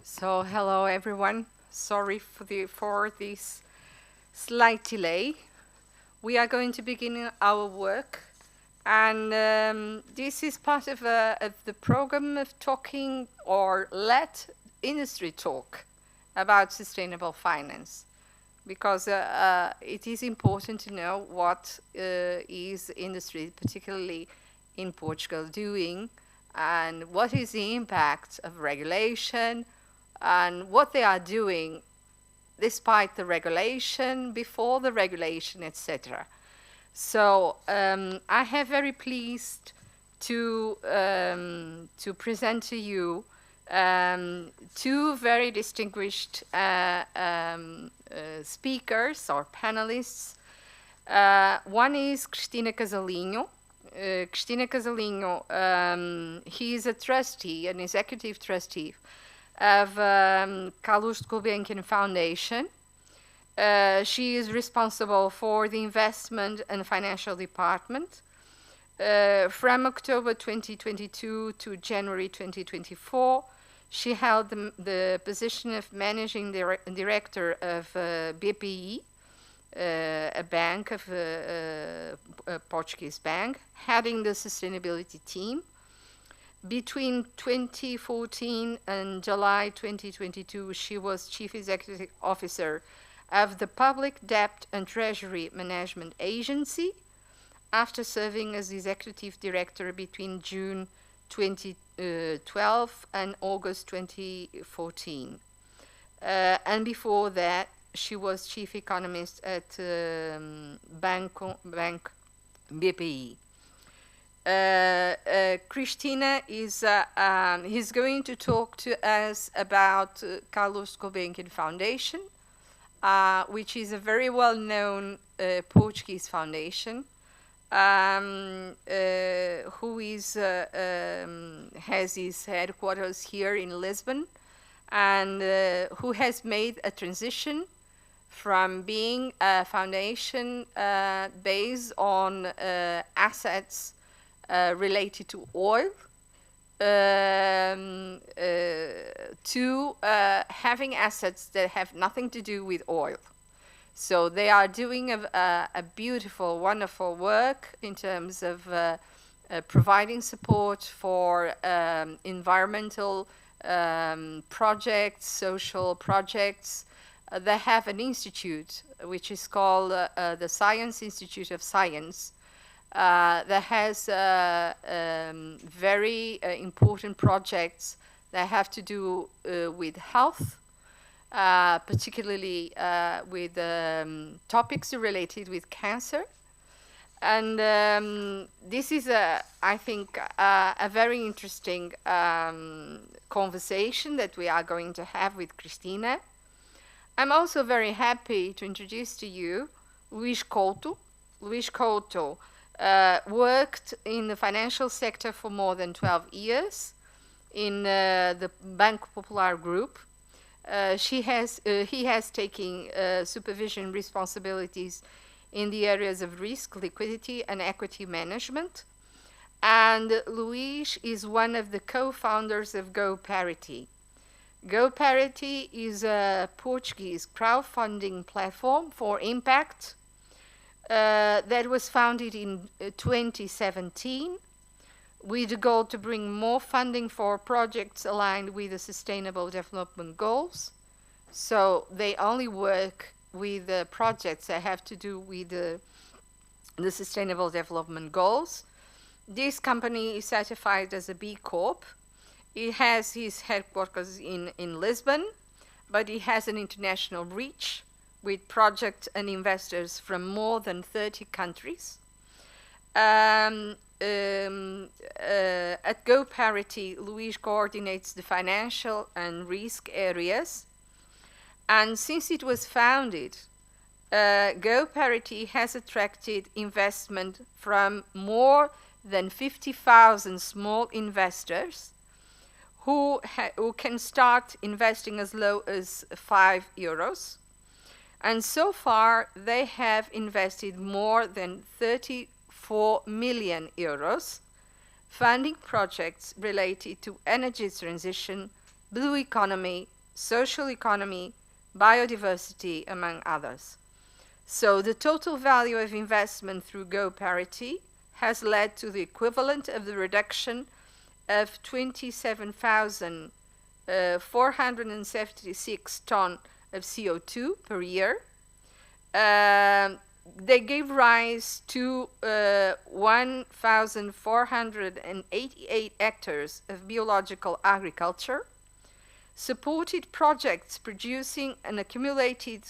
So hello everyone. Sorry for this slight delay. We are going to begin our work, and this is part of the program of talking or let industry talk about sustainable finance, because it is important to know what is industry, particularly in Portugal, doing, and what is the impact of regulation, and what they are doing despite the regulation, before the regulation, etc. So I have very pleased to present to you two very distinguished speakers or panelists. One is Cristina Casalinho. Cristina Casalinho, he is a trustee, an executive trustee of Carlos Gulbenkian Foundation. She is responsible for the investment and financial department. From October 2022 to January 2024, she held the position of managing director of BPI, a bank, of a Portuguese bank, heading the sustainability team. Between 2014 and July 2022, she was Chief Executive Officer of the Public Debt and Treasury Management Agency, after serving as Executive Director between June 2012 and August 2014. And before that, she was Chief Economist at Bank BPI. Cristina is he's going to talk to us about Carlos Gulbenkian Foundation, which is a very well-known Portuguese foundation, who is has his headquarters here in Lisbon, and who has made a transition from being a foundation based on assets related to oil to having assets that have nothing to do with oil. So they are doing a beautiful, wonderful work in terms of providing support for environmental projects, social projects. They have an institute which is called the Science Institute of Science, that has very important projects that have to do with health, particularly with topics related with cancer. And this is, I think, a very interesting conversation that we are going to have with Cristina. I'm also very happy to introduce to you Luís Couto. Luís Couto worked in the financial sector for more than 12 years in the Banco Popular Group. He has taken supervision responsibilities in the areas of risk, liquidity, and equity management. And Luís is one of the co-founders of GoParity. GoParity is a Portuguese crowdfunding platform for impact that was founded in 2017 with the goal to bring more funding for projects aligned with the Sustainable Development Goals. So they only work with the projects that have to do with the Sustainable Development Goals. This company is certified as a B Corp. It has its headquarters in Lisbon, but it has an international reach with projects and investors from more than 30 countries. At GoParity, Luís coordinates the financial and risk areas. And since it was founded, GoParity has attracted investment from more than 50,000 small investors who can start investing as low as €5. And so far, they have invested more than €34 million, funding projects related to energy transition, blue economy, social economy, biodiversity, among others. So the total value of investment through Go parity has led to the equivalent of the reduction of 27,476 tons of CO2 per year. They gave rise to 1,488 hectares of biological agriculture, supported projects producing an accumulated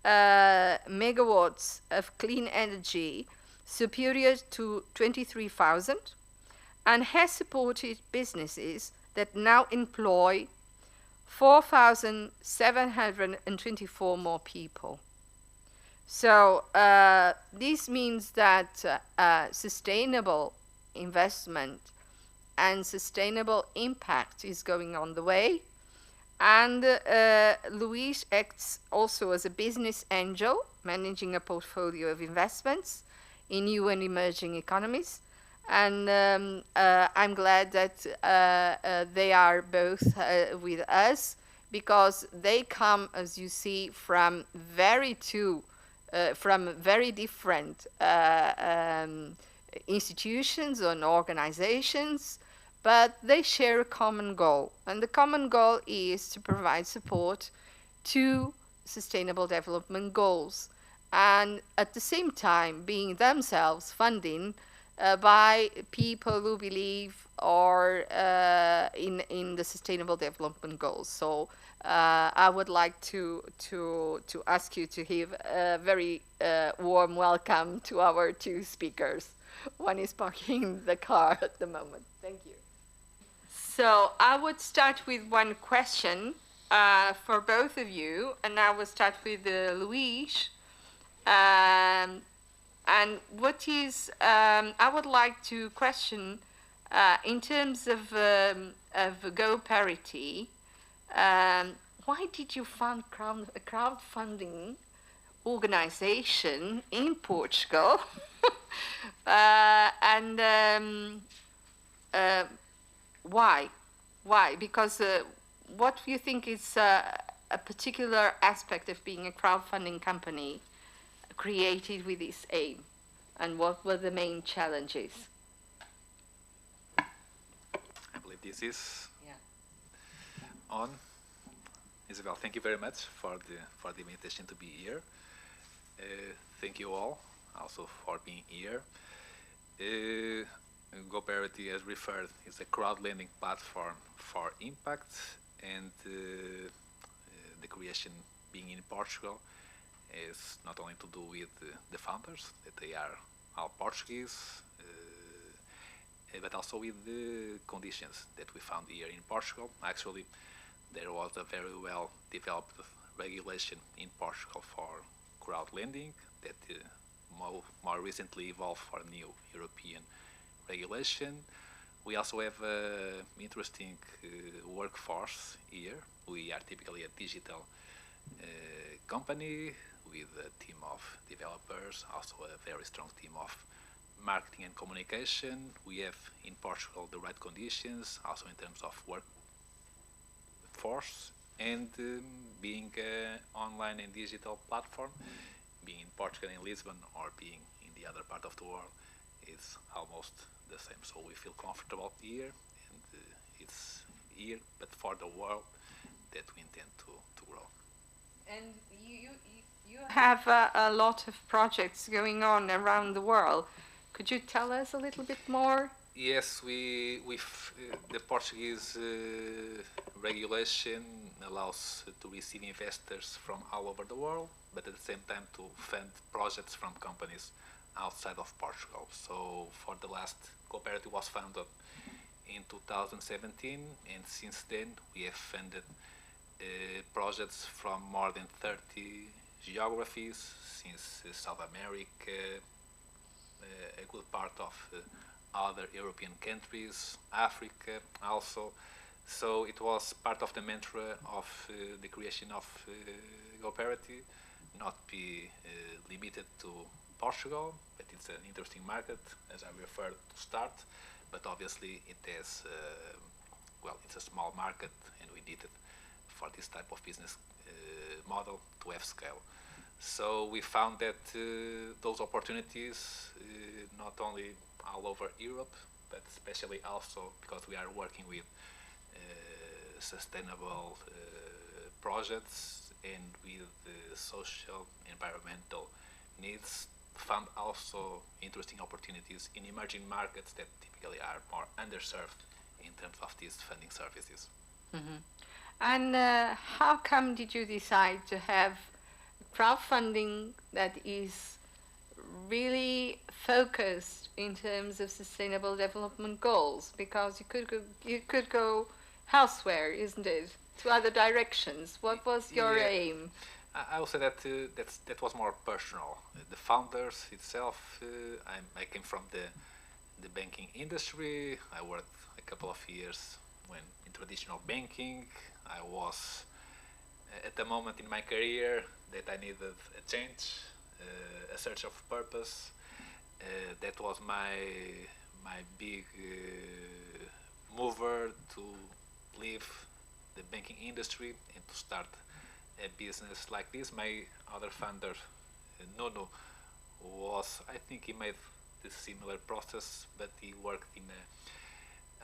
megawatts of clean energy superior to 23,000, and has supported businesses that now employ 4,724 more people. So this means that sustainable investment and sustainable impact is going on the way. And Luis acts also as a business angel, managing a portfolio of investments in new and emerging economies. And I'm glad that they are both with us, because they come, as you see, from very different institutions and organizations, but they share a common goal. And the common goal is to provide support to sustainable development goals, and at the same time being themselves funding by people who believe or in the sustainable development goals. So I would like to ask you to give a very warm welcome to our two speakers. One is parking the car at the moment. Thank you. So I would start with one question for both of you, and I will start with Luis. And what is, I would like to question, in terms of Go parity, why did you fund a crowdfunding organization in Portugal? And why? Why? Because what do you think is a particular aspect of being a crowdfunding company created with this aim, and what were the main challenges? I believe this is on. Isabel, thank you very much for the invitation to be here. Thank you all also for being here. Go Parity, as referred, is a crowd lending platform for impact, and the creation being in Portugal is not only to do with the founders, that they are all Portuguese, but also with the conditions that we found here in Portugal. Actually, there was a very well developed regulation in Portugal for crowd lending that more recently evolved for new European regulation. We also have an interesting workforce here. We are typically a digital company with a team of developers, also a very strong team of marketing and communication. We have in Portugal the right conditions, also in terms of workforce, and being an online and digital platform, being in Portugal and Lisbon or being in the other part of the world, is almost the same. So we feel comfortable here, and it's here, but for the world that we intend to grow. And you have a lot of projects going on around the world. Could you tell us a little bit more? Yes, the Portuguese regulation allows to receive investors from all over the world, but at the same time to fund projects from companies outside of Portugal. So for the last, Cooperative was founded in 2017, and since then we have funded projects from more than 30 geographies, since South America, a good part of other European countries, Africa also. So it was part of the mantra of the creation of Cooperative, not be limited to Portugal, but it's an interesting market, as I referred to start, but obviously it has, well, it's a small market, and we did it for this type of business model to have scale. So we found that those opportunities, not only all over Europe, but especially also because we are working with sustainable projects and with social, environmental needs, found also interesting opportunities in emerging markets that typically are more underserved in terms of these funding services. Mm-hmm. And how come did you decide to have crowdfunding that is really focused in terms of sustainable development goals? Because you could go elsewhere, isn't it? To other directions. What was your aim? I would say that that was more personal. The founders itself, I came from the banking industry. I worked a couple of years in traditional banking. I was at the moment in my career that I needed a change, a search of purpose. That was my big mover to leave the banking industry and to start a business like this. My other founder, Nuno, I think he made the similar process, but he worked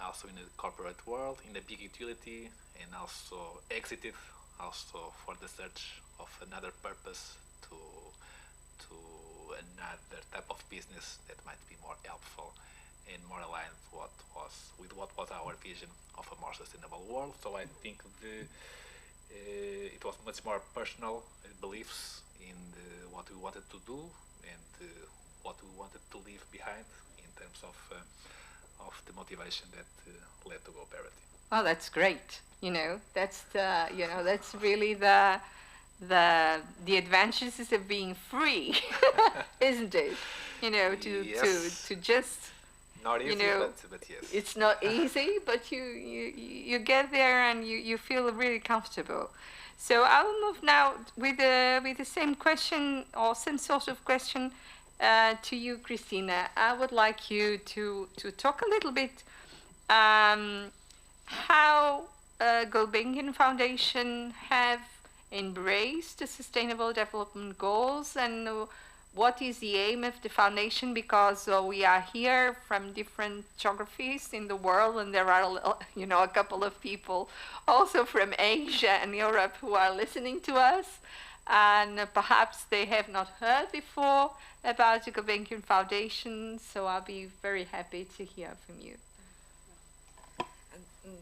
also in the corporate world, in a big utility, and also exited also for the search of another purpose to another type of business that might be more helpful and more aligned with what was our vision of a more sustainable world. So I think it was much more personal beliefs in what we wanted to do and what we wanted to leave behind in terms of the motivation that led to GoParity. Oh, that's great. That's that's really the advantages of being free, isn't it? Yes. To just not easy, but yes. It's not easy, but you get there and you feel really comfortable. So I'll move now with the same question or some sort of question to you, Christina. I would like you to talk a little bit how Gulbenkian Foundation have embraced the Sustainable Development Goals and what is the aim of the foundation, because we are here from different geographies in the world, and there are a couple of people also from Asia and Europe who are listening to us, and perhaps they have not heard before about the Gulbenkian Foundation, so I'll be very happy to hear from you.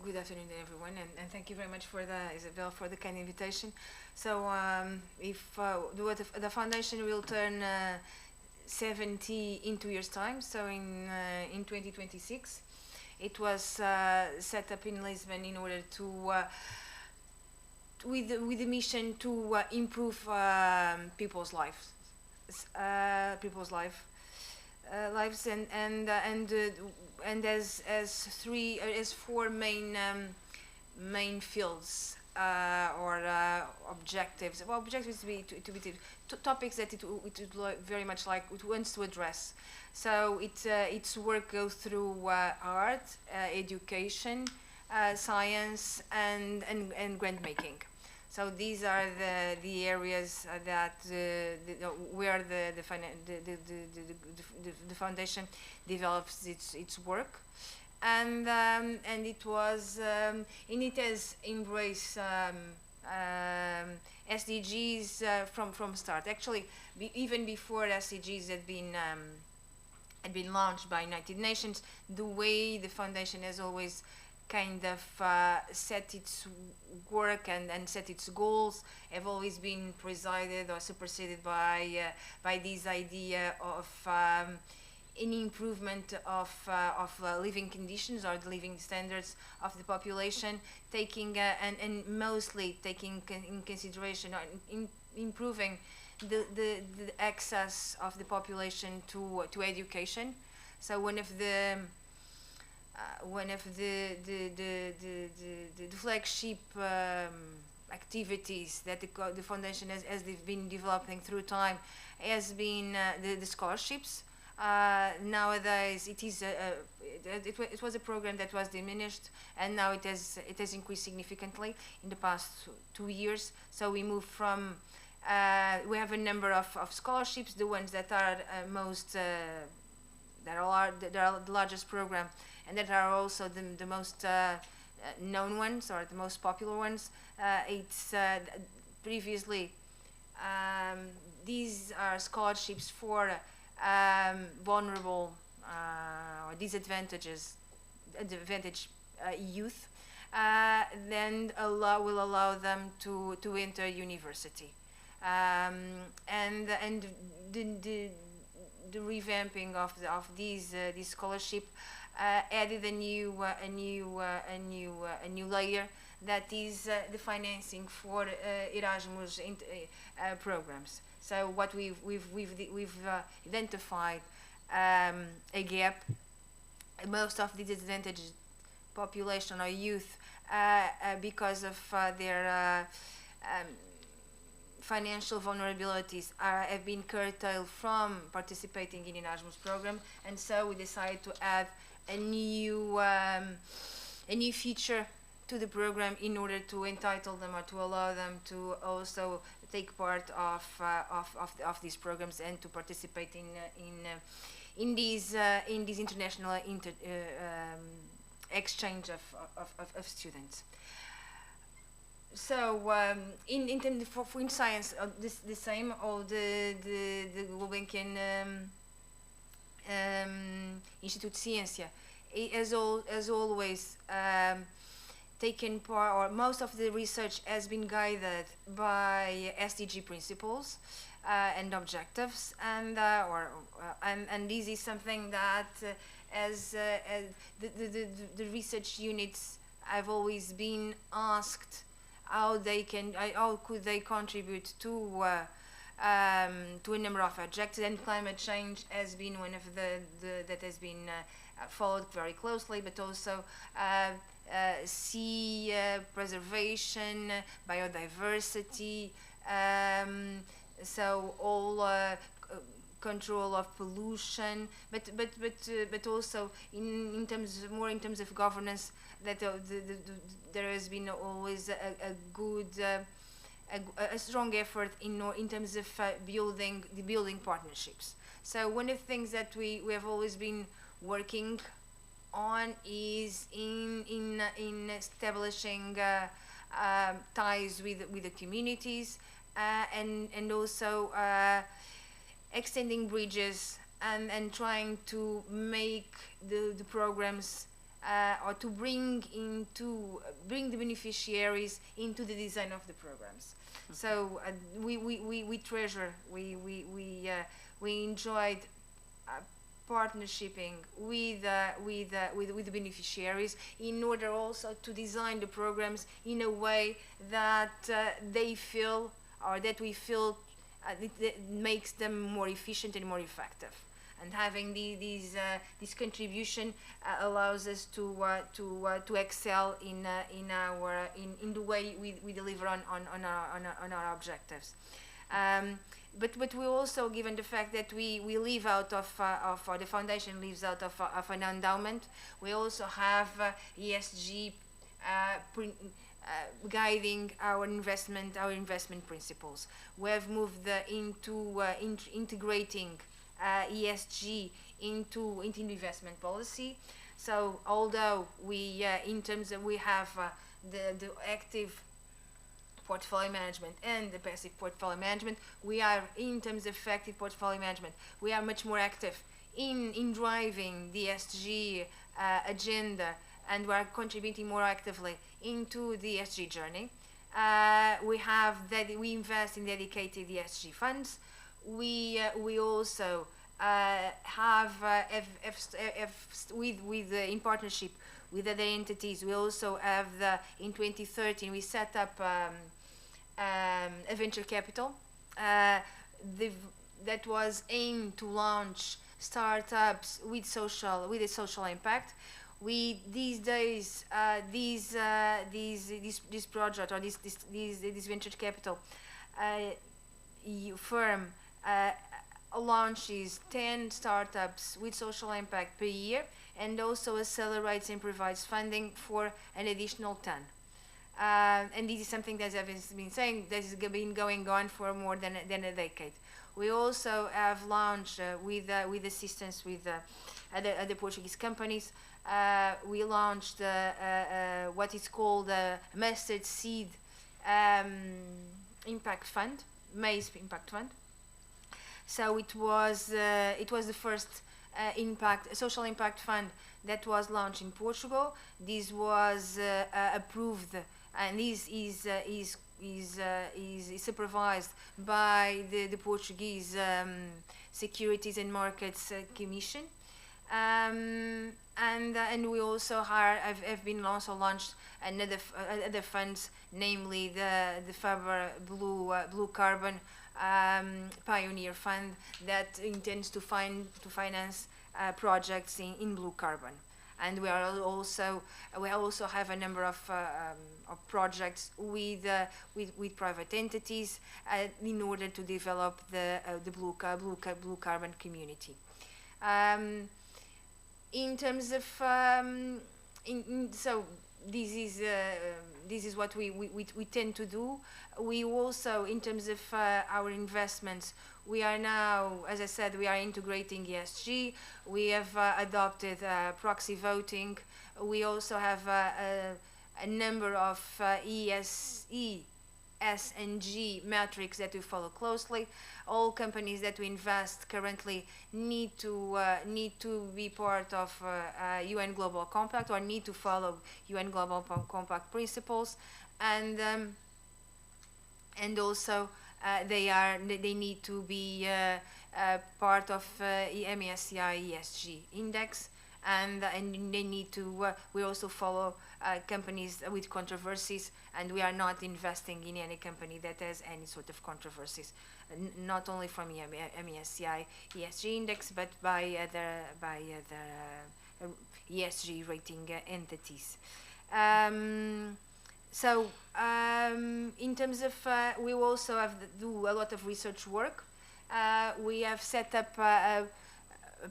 Good afternoon, everyone, and thank you very much for Isabel, for the kind invitation. So, the foundation will turn 70 in 2 years' time. So, in 2026, it was set up in Lisbon in order to, with the mission to improve people's lives, lives, and as four main fields or objectives. Well, objectives to be topics that it would very much like it wants to address. So its work goes through art, education, science, and grant making. So these are the areas that where the foundation develops its work, and it was and it has embraced SDGs from start. Actually, even before SDGs had been launched by United Nations, the way the foundation has always kind of set its work and set its goals have always been presided or superseded by this idea of an improvement of living conditions or the living standards of the population, taking and mostly taking in consideration or improving the access of the population to education. So one of the flagship activities that the foundation has been developing through time has been the scholarships Nowadays, it was a program that was diminished, and now it has increased significantly in the past 2 years. So we moved from we have a number of scholarships, the ones that are most that are the largest program, and that are also the most known ones, or the most popular ones. It's previously these are scholarships for vulnerable or disadvantaged youth, then will allow them to enter university, and the revamping of these scholarship added a new layer, that is the financing for Erasmus programs. So what we've identified a gap. Most of the disadvantaged population or youth, because of their financial vulnerabilities, have been curtailed from participating in Erasmus program, and so we decided to add a new feature to the program in order to entitle them, or to allow them to also take part of these programs, and to participate in these international exchange of students. So in terms for in science, the same, or the Gulbenkian Institute Ciência has always taken part, or most of the research has been guided by SDG principles and objectives, and this is something that as the research units have always been asked how could they contribute to a number of objectives, and climate change has been one of that has been followed very closely, but also sea preservation, biodiversity, so all control of pollution, but also in terms of governance, that there has been always a good a strong effort in terms of building partnerships. So one of the things that we have always been working on is in establishing ties with the communities, and also extending bridges, and trying to make the programs or to bring the beneficiaries into the design of the programs. So we treasure, we enjoyed partnershiping with the beneficiaries, in order also to design the programs in a way that they feel, or that we feel that makes them more efficient and more effective. And having this contribution allows us to excel in the way we deliver on our objectives. But we also, given the fact that we live out of the foundation lives out of an endowment, we also have ESG guiding our investment principles. We have moved into integrating ESG into investment policy. So although we in terms of we have the active portfolio management and the passive portfolio management, we are, in terms of active portfolio management, we are much more active in driving the ESG agenda, and we are contributing more actively into the ESG journey. We invest in dedicated ESG funds. We also in partnership with other entities, we also have in 2013 we set up a venture capital that was aimed to launch startups with a social impact. These days, this project, or this venture capital firm launches 10 startups with social impact per year, and also accelerates and provides funding for an additional 10. And this is something that I've been saying that has been going on for more than a decade. We also have launched with assistance with other Portuguese companies. We launched what is called a mustard seed impact fund, maize impact fund. So it was the first social impact fund that was launched in Portugal. This was approved, and this is supervised by the Portuguese Securities and Markets Commission. And we also have been also launched other funds, namely the Faber Blue Carbon Pioneer Fund that intends to finance projects in blue carbon. And we also have a number of projects with private entities in order to develop the blue carbon community. In terms of so this is what we tend to do. We also, in terms of our investments, we are now, as I said, we are integrating ESG. We have adopted proxy voting. We also have a number of S and G metrics that we follow closely. All companies that we invest currently need to be part of UN Global Compact, or need to follow UN Global Compact principles, and also they need to be part of MSCI ESG index. And they need to. We also follow companies with controversies, and we are not investing in any company that has any sort of controversies, not only from MSCI ESG index, but by other ESG rating entities. So in terms of, we also do a lot of research work. We have set up a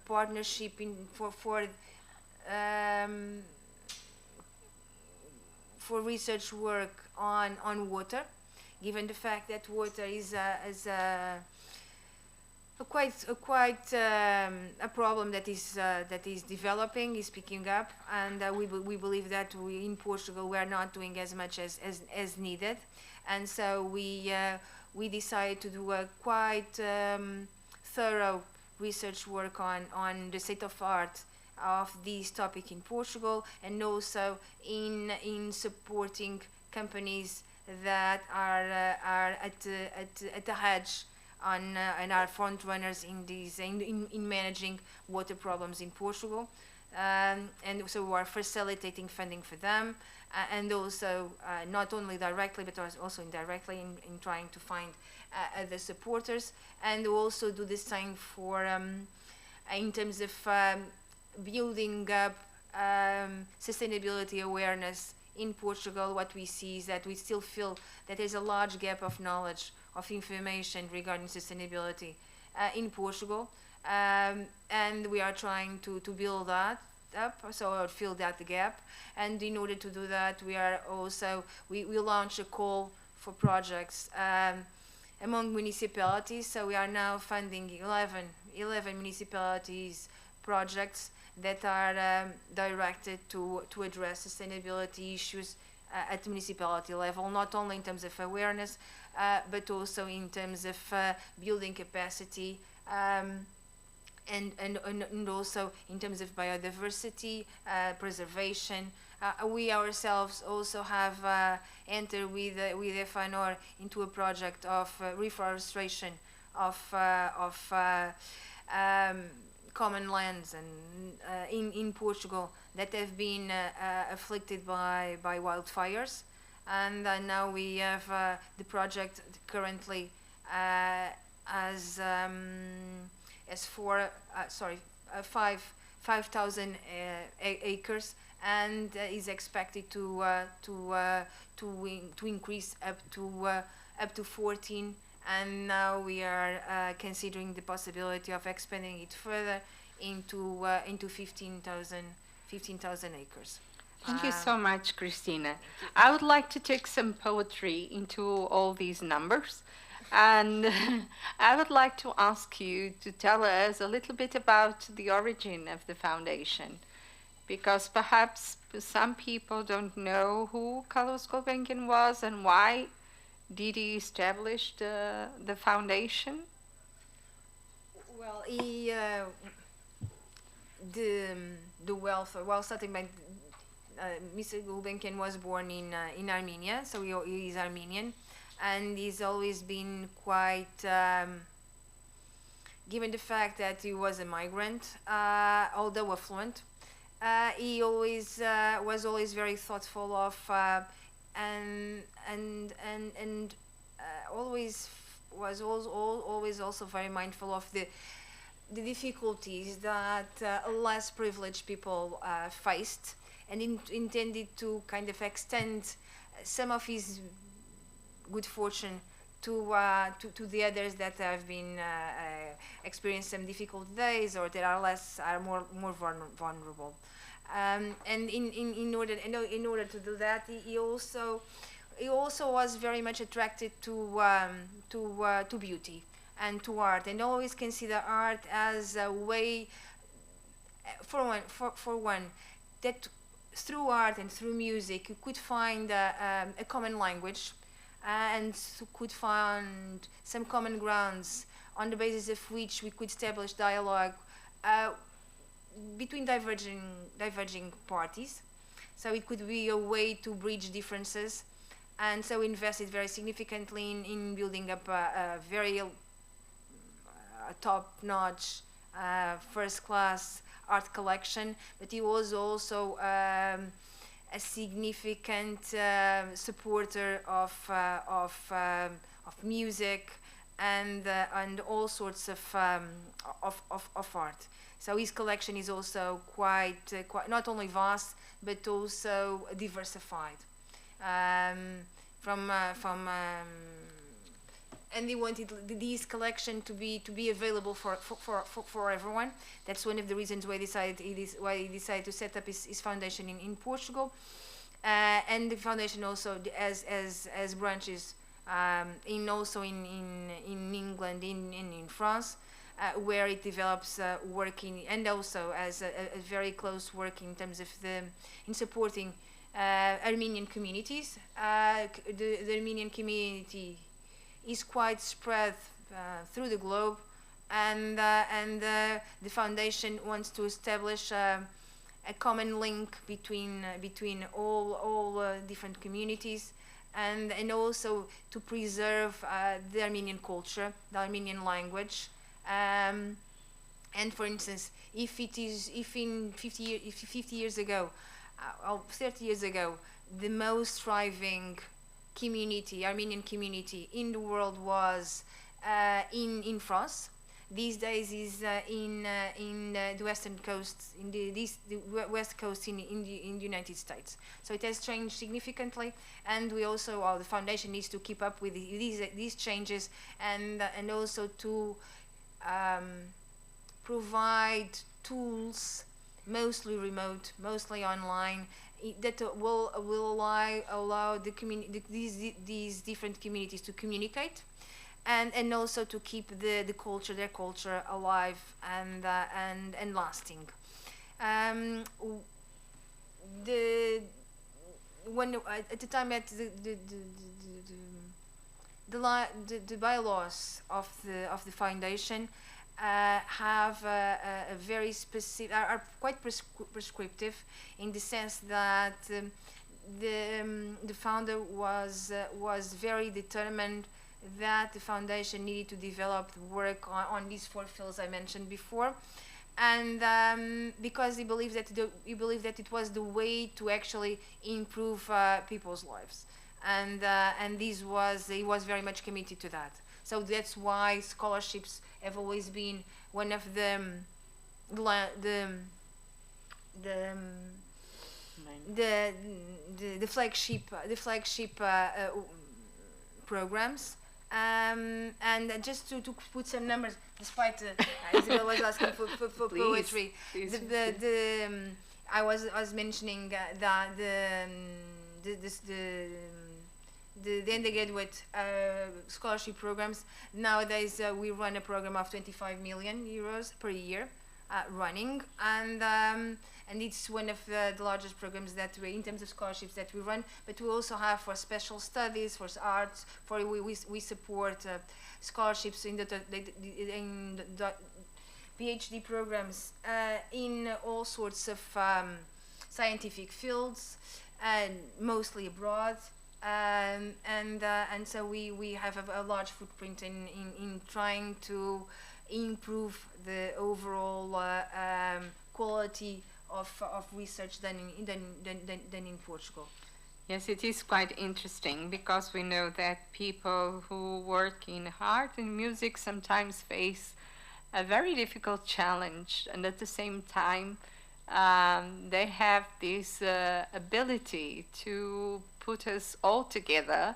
partnership for research work on water, given the fact that water is quite a problem that is developing, is picking up, and we believe that in Portugal we are not doing as much as needed, and so we decided to do a quite thorough research work on the state of art of this topic in Portugal, and also in supporting companies that are at the edge and are front runners in managing water problems in Portugal, and so we are facilitating funding for them, and also not only directly but also indirectly in trying to find other supporters, and also do the same for in terms of building up sustainability awareness in Portugal. What we see is that we still feel that there's a large gap of knowledge, of information regarding sustainability in Portugal, and we are trying to build that up, so fill that gap. And in order to do that, we launch a call for projects among municipalities. So we are now funding 11 municipalities projects that are directed to address sustainability issues at the municipality level, not only in terms of awareness, but also in terms of building capacity, and also in terms of biodiversity preservation. We ourselves also have entered with FNOR into a project of reforestation of common lands and in Portugal that have been afflicted by wildfires, and now we have the project currently as 5,000 acres, and is expected to increase up to 14 and now we are considering the possibility of expanding it further into 15,000 acres. Thank you so much, Christina. I would like to take some poetry into all these numbers. And I would like to ask you to tell us a little bit about the origin of the foundation, because perhaps some people don't know who Carlos Gulbenkian was and why did he establish the foundation. Well, the wealth, well, starting by Mr. Gulbenkian was born in Armenia, so he is Armenian, and he's always been quite, given the fact that he was a migrant, although affluent, he always was always very thoughtful of and always was always also very mindful of the difficulties that less privileged people faced, and intended to kind of extend some of his good fortune to the others that have been experienced some difficult days or that are more vulnerable. And in order to do that, he also was very much attracted to beauty and to art, and always consider art as a way for one that through art and through music you could find a common language and could find some common grounds on the basis of which we could establish dialogue between diverging parties. So it could be a way to bridge differences, and so invested very significantly in building up a very top-notch, first-class art collection. But he was also a significant supporter of music and all sorts of art. So his collection is also quite not only vast but also diversified. And he wanted this collection to be available for everyone. That's one of the reasons why he decided to set up his foundation in Portugal, and the foundation also as branches in England, in France, where it develops working, and also as a very close work in terms of in supporting Armenian communities. The Armenian community is quite spread through the globe, and the foundation wants to establish a common link between all different communities, and also to preserve the Armenian culture, the Armenian language. And for instance, if 50 years ago, or 30 years ago, the most thriving community, Armenian community in the world was in France, these days is in the western coast, the west coast in the United States. So it has changed significantly, and we also, the foundation needs to keep up with these changes, and also to provide tools, mostly remote, mostly online, that will allow these different communities to communicate, and also to keep their culture alive and lasting. When at the time that the bylaws of the foundation have a very specific, are quite prescriptive, in the sense that the founder was very determined that the foundation needed to develop work on these 4 fields I mentioned before, and because he believed that it was the way to actually improve people's lives, and he was very much committed to that. So that's why scholarships have always been one of the flagship programs, And just to put some numbers, despite Isabel was asking for Please, poetry, please, I was mentioning the undergraduate scholarship programs. Nowadays, we run a program of 25 million euros per year running, and it's one of the largest programs that we, in terms of scholarships, that we run. But we also have for special studies, for arts, for we support scholarships in the PhD programs in all sorts of scientific fields, and mostly abroad. And so we have a large footprint in trying to improve the overall quality of research done in Portugal. Yes, it is quite interesting because we know that people who work in art and music sometimes face a very difficult challenge, and at the same time, they have this ability to put us all together.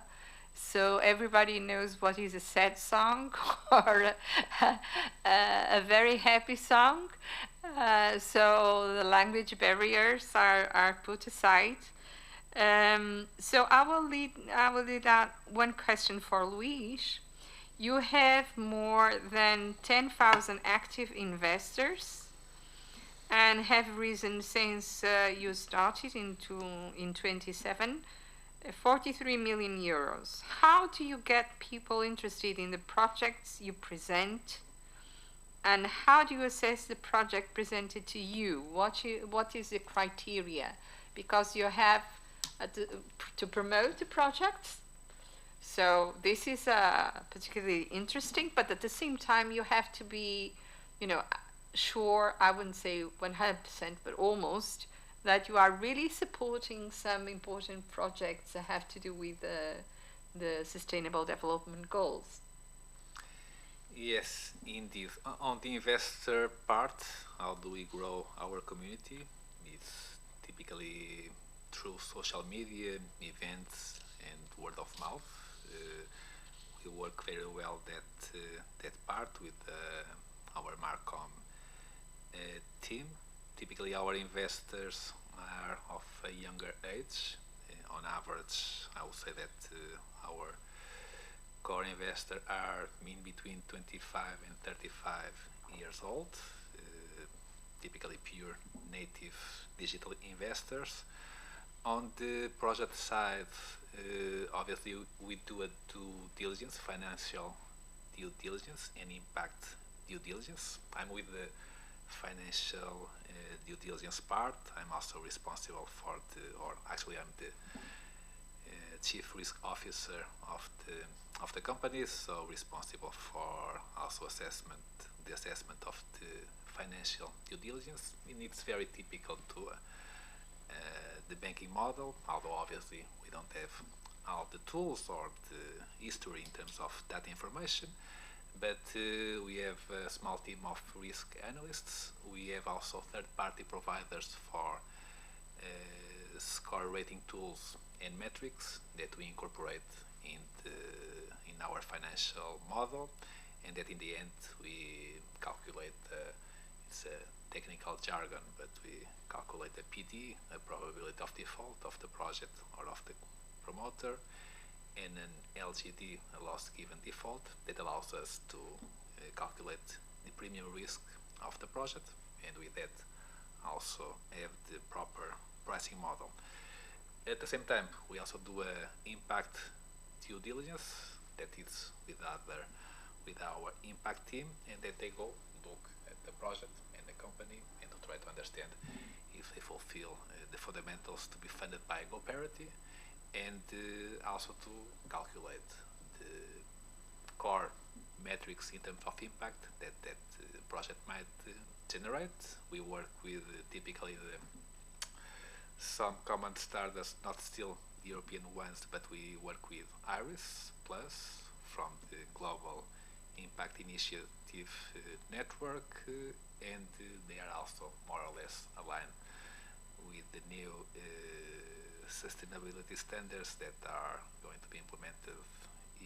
So everybody knows what is a sad song or a very happy song. So the language barriers are put aside. So I will lead out one question for Luis. You have more than 10,000 active investors and have risen since you started in 27, 43 million euros. How do you get people interested in the projects you present? And how do you assess the project presented to you? What is the criteria? Because you have to promote the projects. So this is particularly interesting, but at the same time you have to be, sure, I wouldn't say 100%, but almost, that you are really supporting some important projects that have to do with the Sustainable Development Goals. Yes, indeed. On the investor part, how do we grow our community? It's typically through social media, events, and word of mouth. We work very well that part with our Marcom team. Typically, our investors are of a younger age. On average, I would say that our core investors are between 25 and 35 years old, typically pure native digital investors. On the project side, obviously we do a due diligence, financial due diligence and impact due diligence. I'm with the financial due diligence part. I'm also responsible for I'm the chief risk officer of the company, so responsible for also the assessment of the financial due diligence. And it's very typical to the banking model, although obviously we don't have all the tools or the history in terms of that information. But we have a small team of risk analysts. We have also third-party providers for score rating tools and metrics that we incorporate in our financial model, and that in the end we calculate. It's a technical jargon, but we calculate a PD, a probability of default of the project or of the promoter, and an LGD, a loss given default, that allows us to calculate the premium risk of the project, and with that also have the proper pricing model. At the same time, we also do a impact due diligence that is with our impact team, and that they go look at the project and the company and to try to understand if they fulfill the fundamentals to be funded by Go Parity, and also to calculate the core metrics in terms of impact that project might generate. We work with typically some common startups, not still European ones, but we work with IRIS Plus from the Global Impact Initiative Network, and they are also more or less aligned with the new sustainability standards that are going to be implemented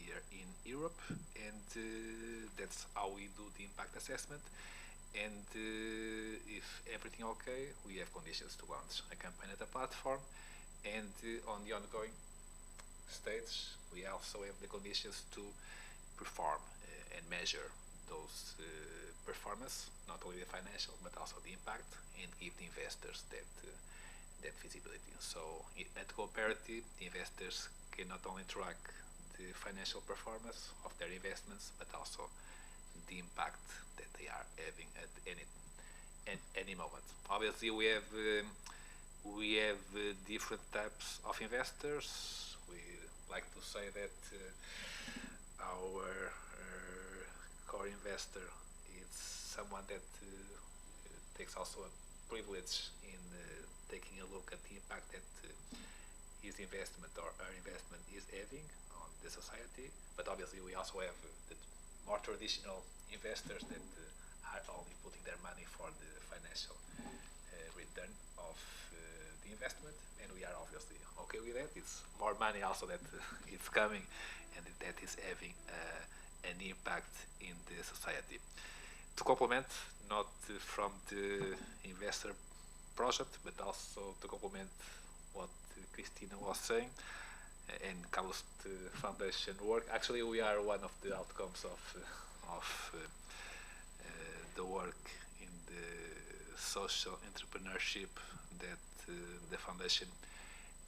here in Europe, and that's how we do the impact assessment. And if everything okay, we have conditions to launch a campaign at the platform. And on the ongoing stage, we also have the conditions to perform and measure those performance, not only the financial but also the impact, and give the investors that visibility. So at Cooperative, the investors can not only track the financial performance of their investments, but also the impact that they are having at any moment. Obviously, we have different types of investors. We like to say that our core investor is someone that takes also a privilege in taking a look at the impact that his investment or her investment is having on the society. But obviously, we also have the more traditional investors that are only putting their money for the financial return of the investment, and we are obviously okay with that. It's more money also that it's coming and that is having an impact in the society. To complement, not from the investor project, but also to complement what Christina was saying, and Carlos Foundation work. Actually, we are one of the outcomes of the work in the social entrepreneurship that the foundation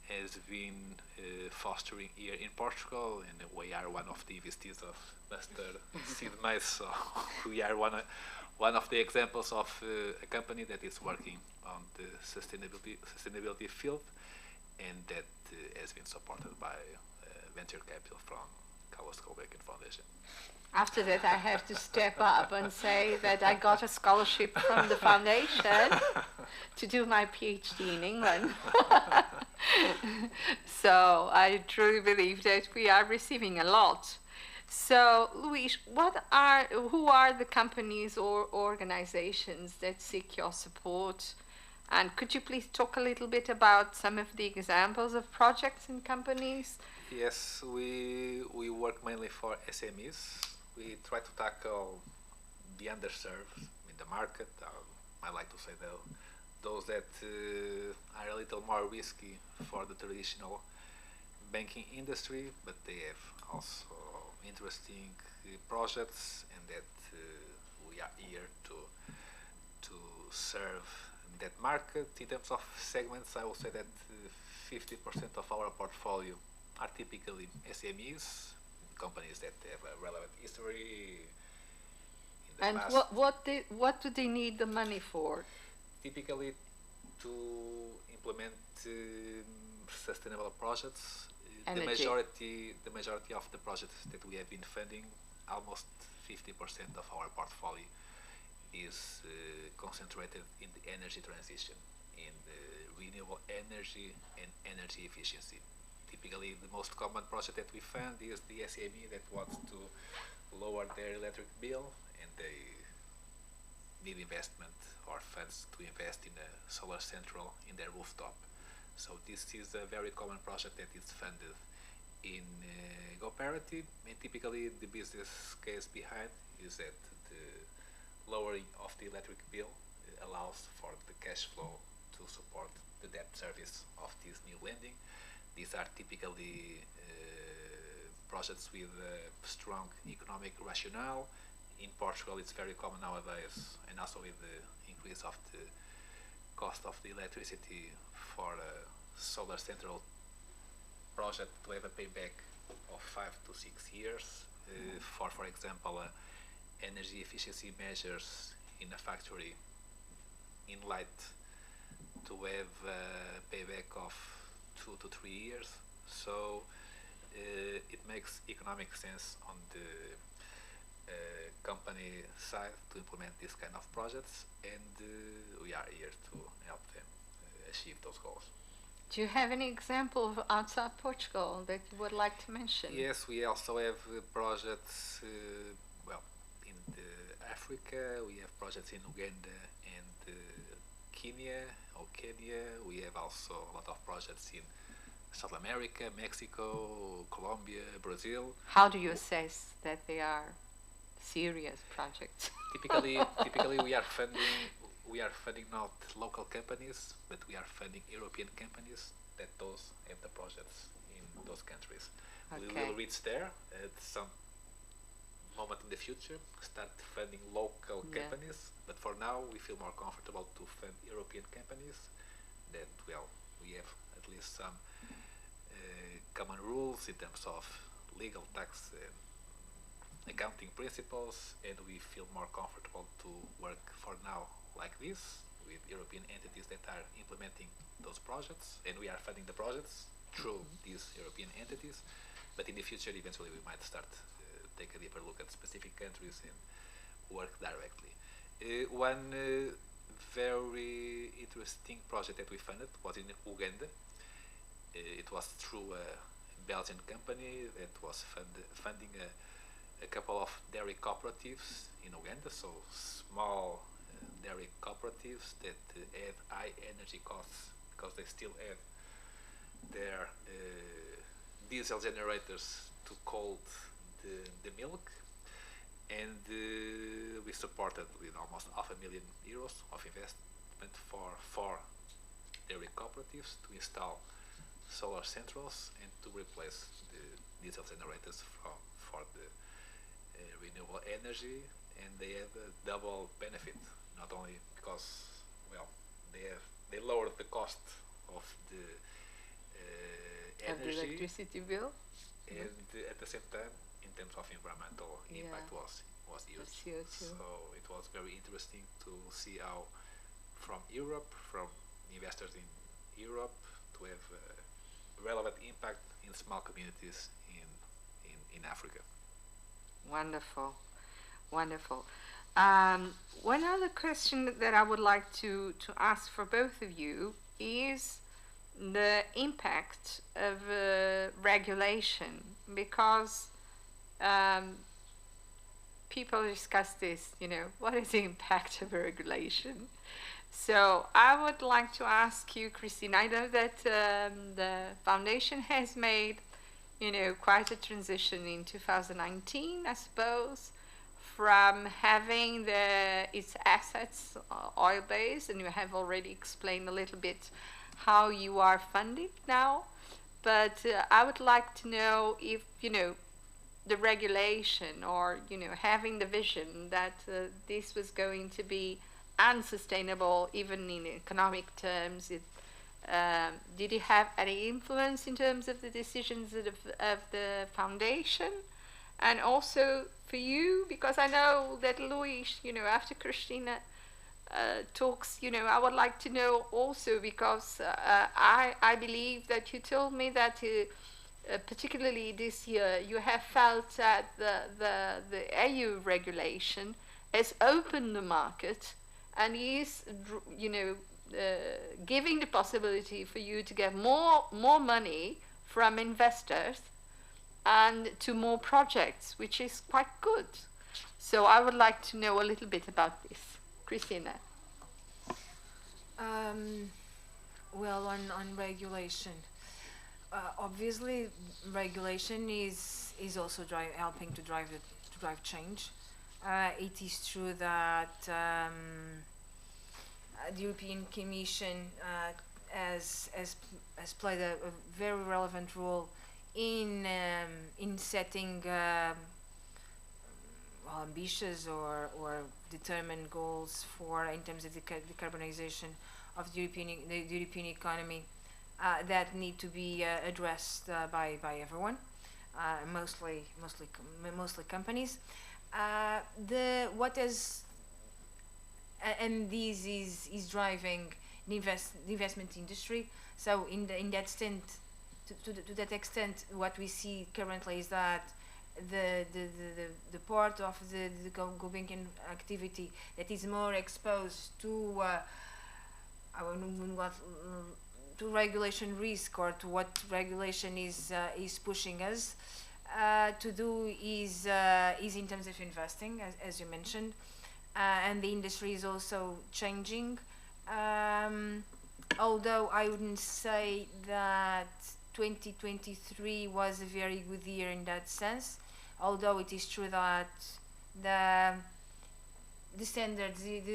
has been fostering here in Portugal, and we are one of the investees of Master Seed Maize, so we are one of the examples of a company that is working on the sustainability field, and that has been supported by venture capital from Carlos Foundation. After that, I have to step up and say that I got a scholarship from the foundation to do my PhD in England. So I truly believe that we are receiving a lot. So, Luis, who are the companies or organizations that seek your support? And could you please talk a little bit about some of the examples of projects and companies? Yes, we work mainly for SMEs. We try to tackle the underserved in the market. I like to say those that are a little more risky for the traditional banking industry, but they have also interesting projects, and that we are here to serve that market. In terms of segments, I will say that 50% of our portfolio are typically SMEs, companies that have a relevant history in the And past. what do they need the money for? Typically to implement sustainable projects. The Energy. majority of the projects that we have been funding, almost 50% of our portfolio is concentrated in the energy transition, in the renewable energy and energy efficiency. Typically, the most common project that we fund is the SME that wants to lower their electric bill, and they need investment or funds to invest in a solar central in their rooftop. So this is a very common project that is funded in cooperative, and typically the business case behind is that the lowering of the electric bill allows for the cash flow to support the debt service of this new lending. These are typically projects with strong economic rationale. In Portugal, it's very common nowadays, and also with the increase of the cost of the electricity for a solar central project to have a payback of 5 to 6 years. For example, energy efficiency measures in a factory in light to have a payback of 2 to 3 years. So it makes economic sense on the company side to implement this kind of projects, and we are here to help them achieve those goals. Do you have any example of outside Portugal that you would like to mention? Yes, we also have projects, in Africa. We have projects in Uganda and Kenya. We have also a lot of projects in South America, Mexico, Colombia, Brazil. How do you assess that they are serious projects? Typically we are funding not local companies, but we are funding European companies that those have the projects in those countries. We Okay. will reach there at some moment in the future, start funding local Yeah. companies, but for now we feel more comfortable to fund European companies that, well, we have at least some common rules in terms of legal, tax, and accounting principles, and we feel more comfortable to work for now like this with European entities that are implementing those projects, and we are funding the projects through these European entities. But in the future, eventually, we might start take a deeper look at specific countries and work directly. One very interesting project that we funded was in Uganda. It was through a Belgian company that was funding a couple of dairy cooperatives in Uganda, so small dairy cooperatives that had high energy costs because they still had their diesel generators to cold the milk, and we supported with almost €500,000 of investment for 4 dairy cooperatives to install solar centrals and to replace the diesel generators for the renewable energy, and they have a double benefit, not only because, well, they lowered the cost of the Of the energy, electricity bill? and at the same time, in terms of environmental impact, was huge. CO2. So it was very interesting to see how from Europe, from investors in Europe, to have relevant impact in small communities in Africa. Wonderful, wonderful. One other question that I would like to ask for both of you is the impact of regulation, because people discuss this, what is the impact of regulation? So I would like to ask you, Christine, I know that the foundation has made, quite a transition in 2019, I suppose, from having its assets oil-based, and you have already explained a little bit how you are funded now. But I would like to know if, the regulation or, having the vision that this was going to be unsustainable, even in economic terms, did it have any influence in terms of the decisions of the foundation? And also for you, because I know that Luis, after Christina talks, I would like to know also, because I believe that you told me that particularly this year you have felt that the EU regulation has opened the market and is, giving the possibility for you to get more money from investors and to more projects, which is quite good. So I would like to know a little bit about this. Christina. Well, on regulation, obviously regulation is also helping to drive change. It is true that the European Commission has played a very relevant role in setting ambitious or determined goals in terms of the decarbonization of the European economy that need to be addressed by everyone, mostly companies. And this is driving the investment industry. So in that extent, to that extent, what we see currently is that the part of the Gulbenkian activity that is more exposed to to regulation risk, or to what regulation is pushing us to do is in terms of investing, as you mentioned, and the industry is also changing. Although I wouldn't say that 2023 was a very good year in that sense, although it is true that the standards, the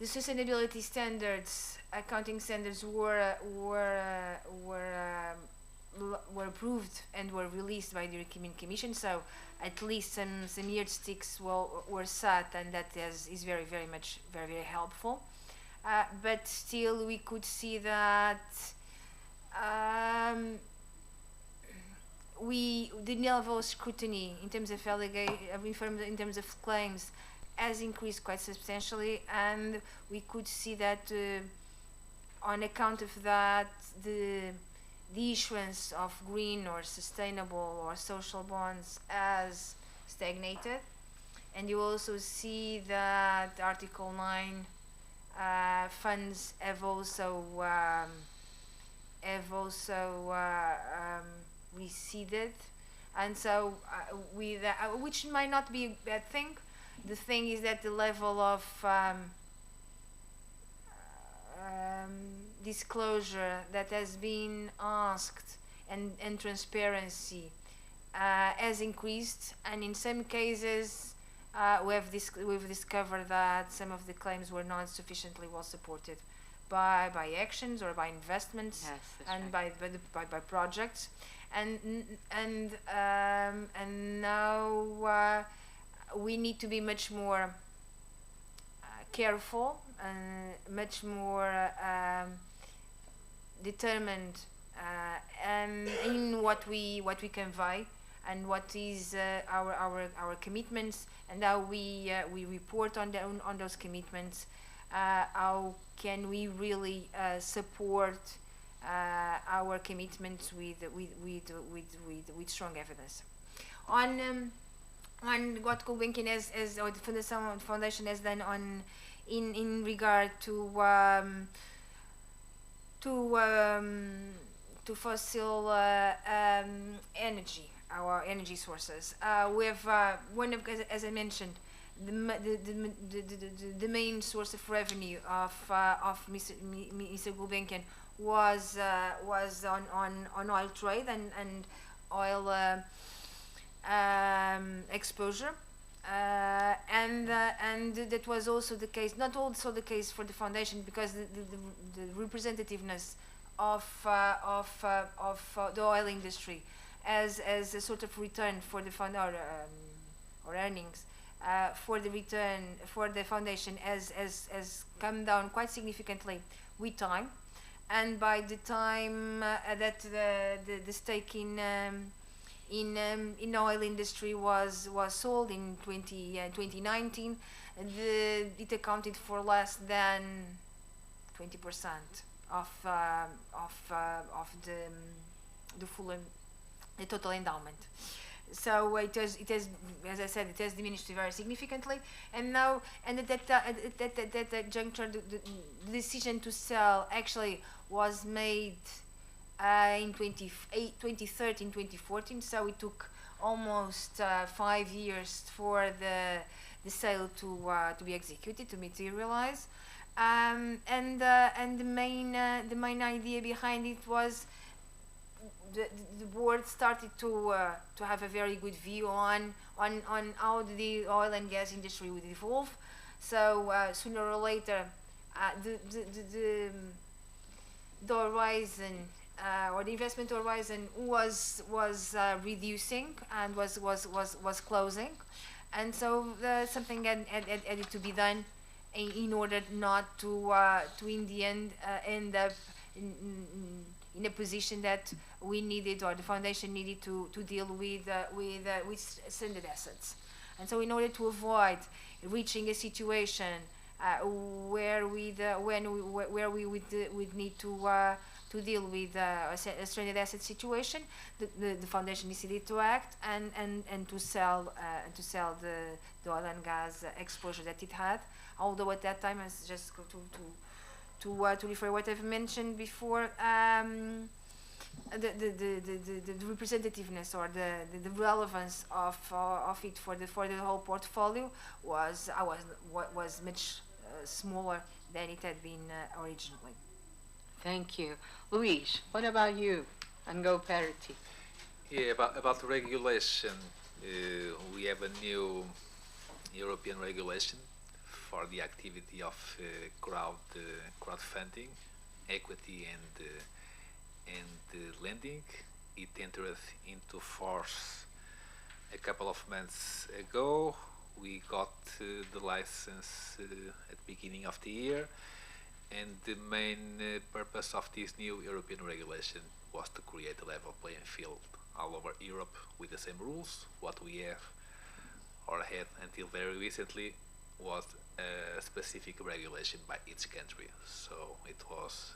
sustainability standards, accounting standards were approved and were released by the European Commission. So at least some yardsticks were set, and that is very very helpful. But still, we could see that the level of scrutiny in terms of in terms of claims has increased quite substantially, and we could see that on account of that the issuance of green or sustainable or social bonds has stagnated. And you also see that Article 9 funds have also receded, and so which might not be a bad thing. The thing is that the level of disclosure that has been asked and transparency has increased, and in some cases we've discovered that some of the claims were not sufficiently well supported by actions or by investments. Yes, and right. by projects, and now we need to be much more careful and much more determined and in what we convey and what is our commitments, and how we report on those commitments. How can we really support our commitments with strong evidence? On what Gulbenkian or the Foundation has done in regard to fossil energy, our energy sources. We have one of, as I mentioned, the main source of revenue of Mr. Gulbenkian was on oil trade and oil exposure, and that was also the case, not also the case for the foundation, because the representativeness of the oil industry as a sort of return for the fund or earnings for the foundation has come down quite significantly with time, and by the time that the stake in oil industry was sold in 2019, it accounted for less than 20% of the total endowment. So it has, as I said, it has diminished very significantly, and now, and at that juncture, the decision to sell actually was made in 2013, 2014. So it took almost 5 years for the sale to be executed, to materialize, and the main idea behind it was the board started to have a very good view on how the oil and gas industry would evolve. So sooner or later, the horizon or the investment horizon was reducing and was closing, and so something had to be done in order not to in the end up in a position that we needed, or the foundation needed, to deal with stranded assets. And so in order to avoid reaching a situation where we would need to deal with a stranded asset situation, the foundation decided to act and to sell the oil and gas exposure that it had. Although at that time, as just to refer what I've mentioned before, the representativeness or the relevance of it for the whole portfolio was much smaller than it had been originally. Thank you. Luis, what about you and Go Parity? Yeah, about regulation, we have a new European regulation for the activity of crowdfunding, equity and lending. It entered into force a couple of months ago. We got the license at the beginning of the year, and the main purpose of this new European regulation was to create a level playing field all over Europe with the same rules. What we have or had until very recently was a specific regulation by each country. So it was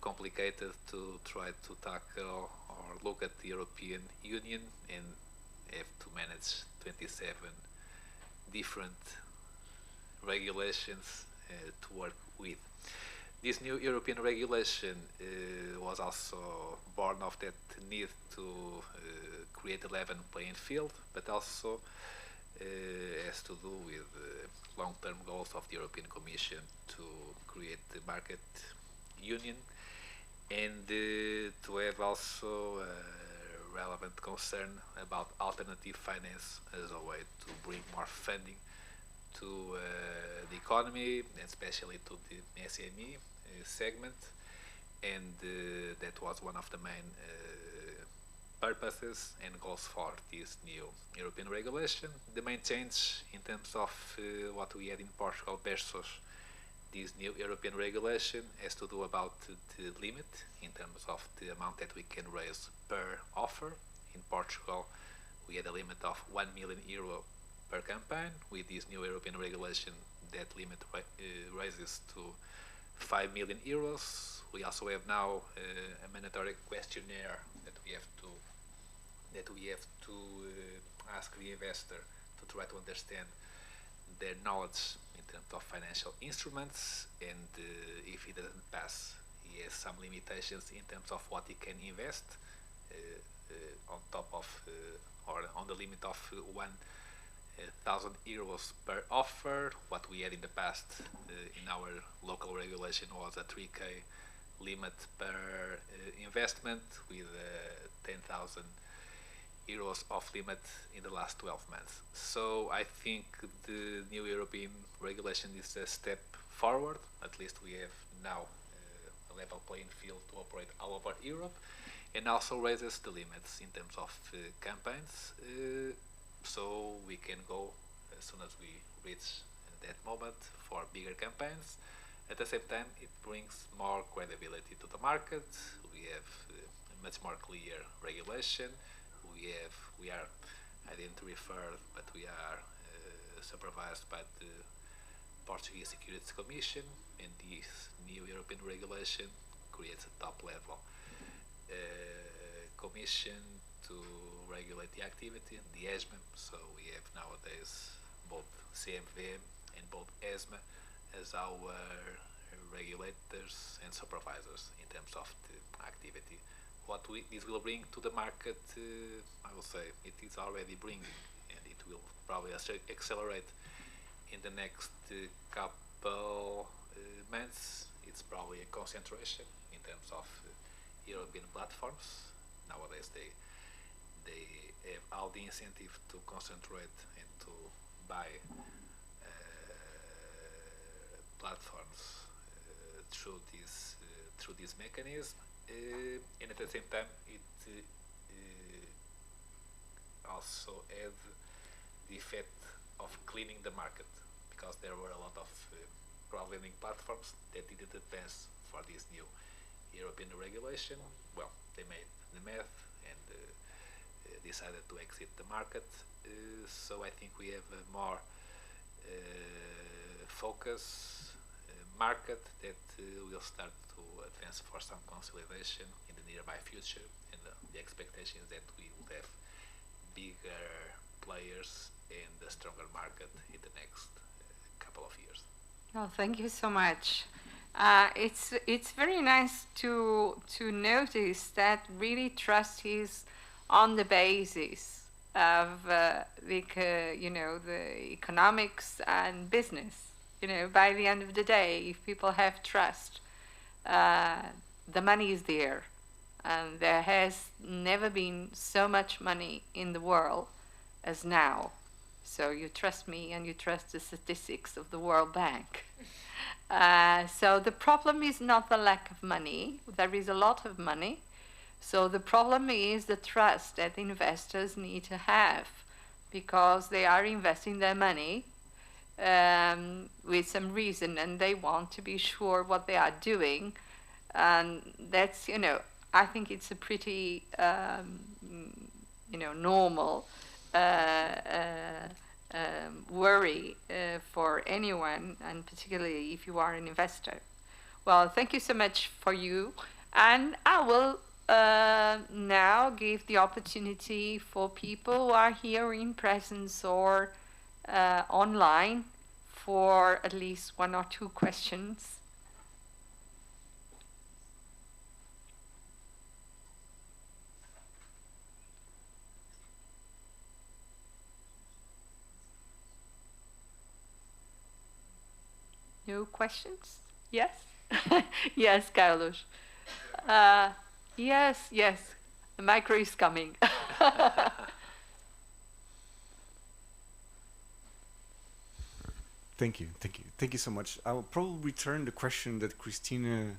complicated to try to tackle or look at the European Union and have to manage 27 different regulations to work with. This new European regulation was also born of that need to create a level playing field, but also has to do with long-term goals of the European Commission to create the market union and to have also relevant concern about alternative finance as a way to bring more funding to the economy, especially to the SME segment, and that was one of the main purposes and goals for this new European regulation. The main change in terms of what we had in Portugal versus this new European regulation has to do about the limit in terms of the amount that we can raise per offer. In Portugal, we had a limit of €1 million per campaign. With this new European regulation, that limit raises to €5 million. We also have now a mandatory questionnaire that we have to ask the investor to try to understand their knowledge in terms of financial instruments, and if he doesn't pass, he has some limitations in terms of what he can invest on top of or on the limit of €1,000 per offer. What we had in the past in our local regulation was a 3K limit per investment with 10,000 euros of limit in the last 12 months. So I think the new European regulation is a step forward. At least we have now a level playing field to operate all over Europe, and also raises the limits in terms of campaigns, so we can go as soon as we reach that moment for bigger campaigns. At the same time, it brings more credibility to the market. We have a much more clear regulation. We are, I didn't refer, but we are supervised by the Portuguese Securities Commission, and this new European regulation creates a top level commission to regulate the activity, the ESMA. So we have nowadays both CMVM and both ESMA as our regulators and supervisors in terms of the activity. What this will bring to the market, I will say it is already bringing, and it will probably accelerate in the next couple months. It's probably a concentration in terms of European platforms. Nowadays they have all the incentive to concentrate and to buy platforms through this mechanism. And at the same time, it also had the effect of cleaning the market, because there were a lot of crowdlending platforms that didn't advance for this new European regulation. Well, they made the math and decided to exit the market. So I think we have a more focus market that will start to advance for some consolidation in the nearby future, and the expectation is that we will have bigger players and a stronger market in the next couple of years. Oh, thank you so much. It's very nice to notice that really trust is on the basis of the economics and business. By the end of the day, if people have trust, the money is there. And there has never been so much money in the world as now. So you trust me and you trust the statistics of the World Bank. So the problem is not the lack of money. There is a lot of money. So the problem is the trust that investors need to have, because they are investing their money with some reason, and they want to be sure what they are doing. And that's, I think it's a pretty, normal worry for anyone, and particularly if you are an investor. Well, thank you so much for you. And I will now give the opportunity for people who are here in presence or online for at least one or two questions. No questions? Yes? Yes, Carlos. Yes, yes. The micro is coming. Thank you, thank you, thank you so much. I will probably return the question that Christina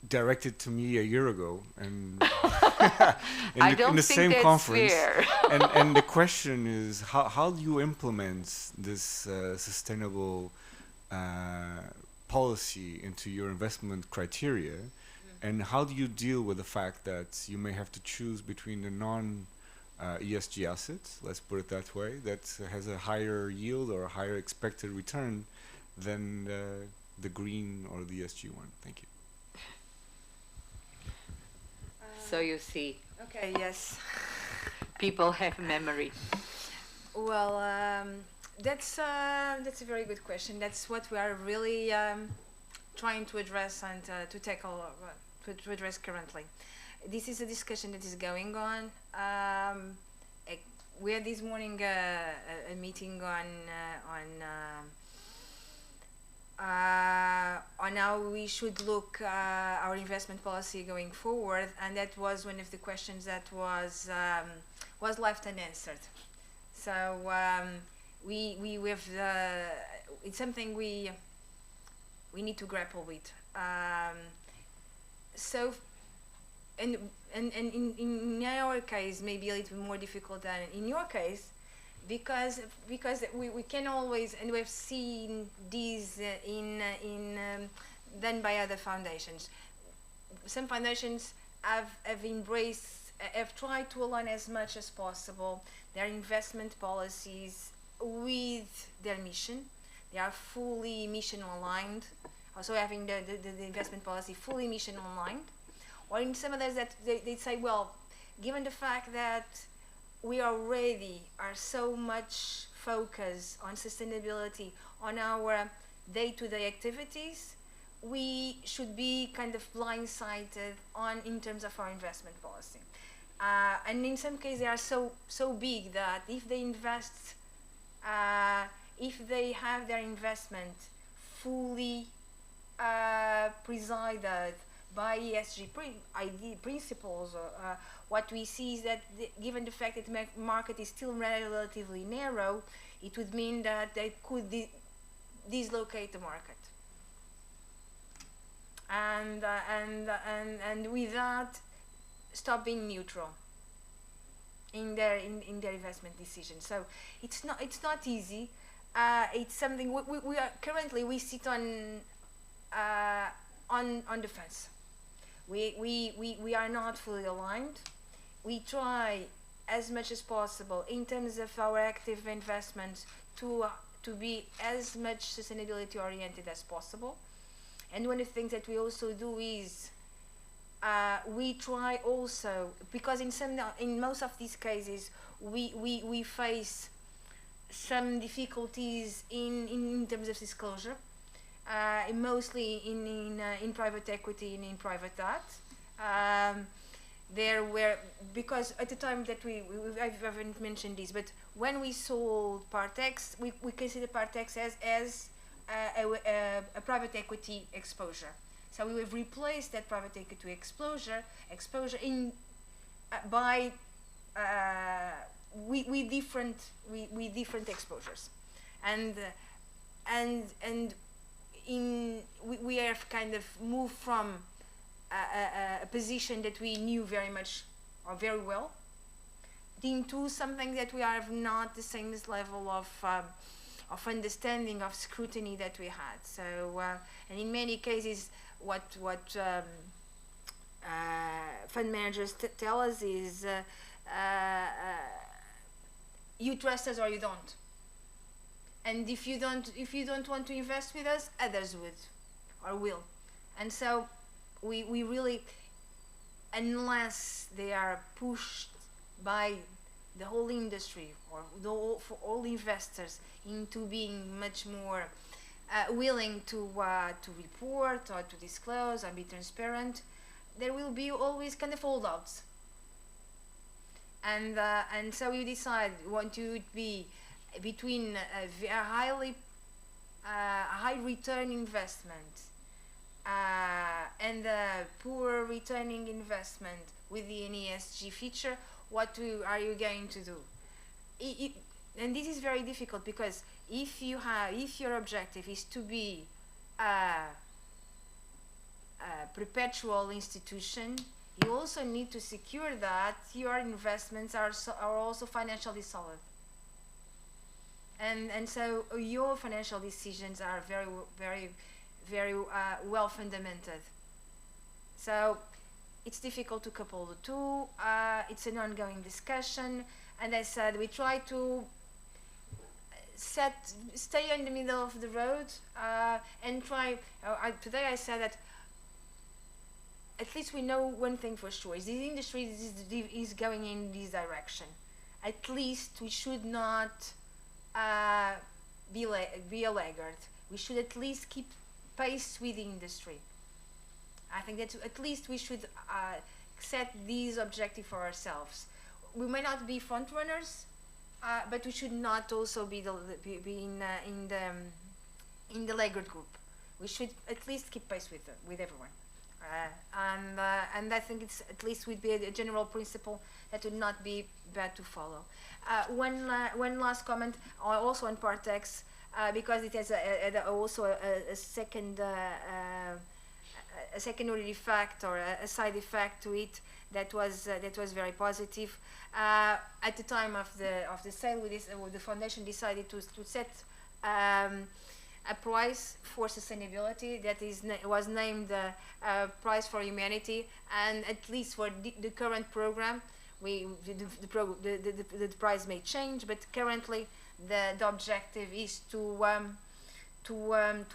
directed to me a year ago, and in the same conference. Fair. and the question is, how do you implement this sustainable policy into your investment criteria, and how do you deal with the fact that you may have to choose between the non ESG assets, let's put it that way, that has a higher yield or a higher expected return than the green or the ESG one? Thank you. So you see, Okay, yes. people have memory. Well, that's a very good question. That's what we are really trying to address and to tackle, to address currently. This is a discussion that is going on. We had this morning a meeting on how we should look our investment policy going forward, and that was one of the questions that was left unanswered. So we have it's something we need to grapple with. So. And in our case, maybe a little more difficult than in your case, because we can always, and we've seen these done by other foundations. Some foundations have tried to align as much as possible their investment policies with their mission. They are fully mission aligned, also having the investment policy fully mission aligned. Or in some others that they say, well, given the fact that we already are so much focused on sustainability on our day-to-day activities, we should be kind of blindsided in terms of our investment policy. And in some cases, they are so big that if they invest, if they have their investment fully presided by ESG principles, what we see is that given the fact that the market is still relatively narrow, it would mean that they could dislocate the market, and with that stop being neutral in their investment decisions. So it's not easy. It's something we are currently, we sit on the fence. We are not fully aligned. We try as much as possible in terms of our active investments to be as much sustainability oriented as possible. And one of the things that we also do is we try also, because in most of these cases we face some difficulties in terms of disclosure. Mostly in private equity and in private debt. Because at the time that I haven't mentioned this, but when we sold Partex, we consider Partex as a private equity exposure. So we have replaced that private equity exposure in by with different exposures, and we have kind of moved from a position that we knew very much or very well into something that we have not the same level of understanding, of scrutiny that we had. So and in many cases what fund managers tell us is you trust us or you don't, and if you don't want to invest with us, others would or will. And so we really, unless they are pushed by the whole industry or for all investors into being much more willing to report or to disclose or be transparent, there will be always kind of holdouts. And so you decide, want to be between a high return investment and a poor returning investment with the ESG feature. What are you going to do? And this is very difficult, because if your objective is to be a perpetual institution, you also need to secure that your investments are also financially solid. And so your financial decisions are very well fundamented. So it's difficult to couple the two. It's an ongoing discussion, and I said we try to stay in the middle of the road and try. Today I said that at least we know one thing for sure: is the industry is going in this direction. At least we should not be a laggard. We should at least keep pace with the industry. I think that at least we should set these objectives for ourselves. We may not be front runners, but we should not also be in the laggard group. We should at least keep pace with everyone. And I think it's at least would be a general principle that would not be bad to follow. One last comment, also on Part X, because it has also a secondary effect or a side effect to it that was very positive. At the time of the sale, the foundation decided to set a prize for sustainability that was named Prize for Humanity, and at least for the current program, the prize may change, but currently the objective is to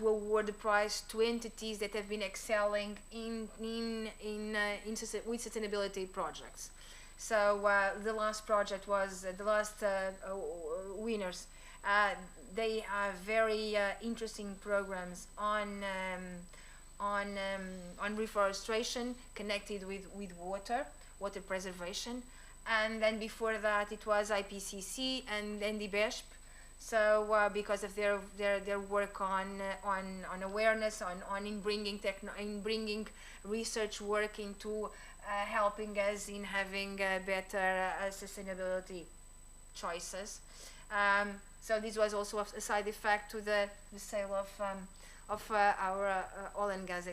award the prize to entities that have been excelling with sustainability projects. So the last project was the last winners. They have very interesting programs on reforestation connected with water preservation, and then before that it was IPCC and the BESP. So because of their work on awareness, in bringing research work into helping us in having better sustainability choices. So this was also a side effect to the sale of our oil and gas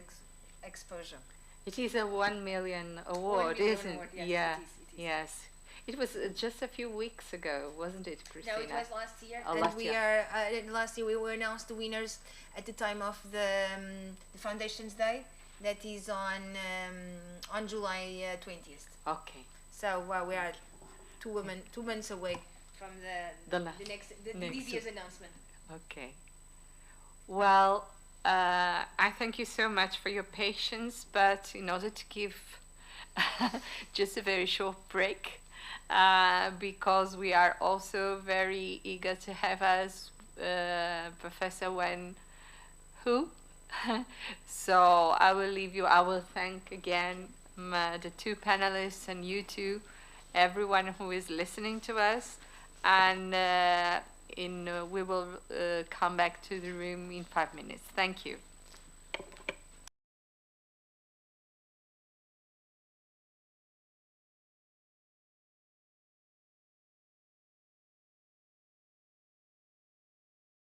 exposure. It is a 1 million award, isn't it? Yeah. It is. Yes. It was just a few weeks ago, wasn't it, Christina? No, it was last year. Oh, and last year we announced the winners at the time of the Foundation's Day, that is on July 20th. Okay. So we are 2 months away from this year's announcement. Okay. Well, I thank you so much for your patience, but in order to give just a very short break, because we are also very eager to have us Professor Wen Hu. So I will leave you. I will thank again the two panelists and you two, everyone who is listening to us. And we will come back to the room in 5 minutes. Thank you.